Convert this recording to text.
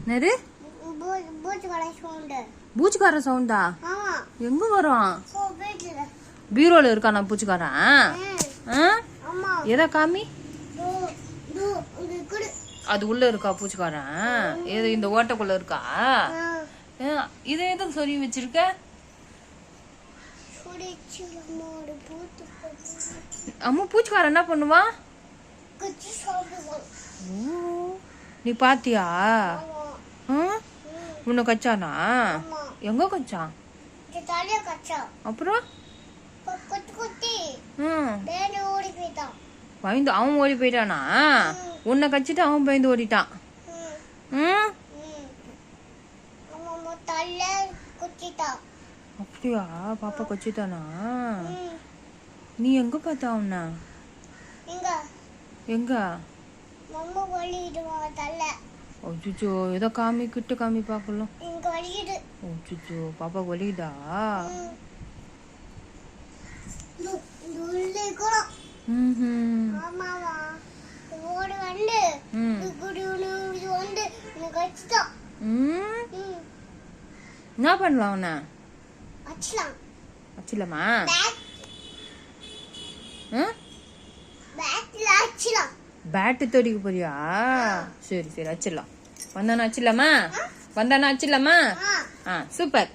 என்னது? பூச்சிக்காரன் சவுண்டா? எங்க வரும்? பீரோல இருக்கானா பூச்சிக்காரன்? எதா காமி? அது உள்ள இருக்கா பூச்சிக்காரன்? ஏதோ இந்த ஓட்டக்குள்ள இருக்கா? இதை எதுக்கு சொல்லி வச்சிருக்க? அம்மா பூச்சிக்காரன் என்ன பண்ணுவான்? நீ பாத்தியா? உன்னை கச்சானா? எங்க கச்சான்? அப்புறம் பயந்து அவன் ஓடி போயிட்டானா? உன்னை கச்சிட்டு அவன் பயந்து ஓடிட்டான். அப்படியா? பாப்பா கச்சிட்டானா? நீ எங்க பார்த்த அவன? எங்க? அச்சோ, ஏதோ காமி, கிட்ட காமி பார்க்கலாம். அச்சோ, பாப்பா வலிக்குதா? என்ன பண்ணலாம் அவனை? அச்சிடலாமா? பேட்டு தோடிக்க போறியா? சரி சரி, அச்சிடலாம். வந்தானா அச்சிடலாமா? சூப்பர்.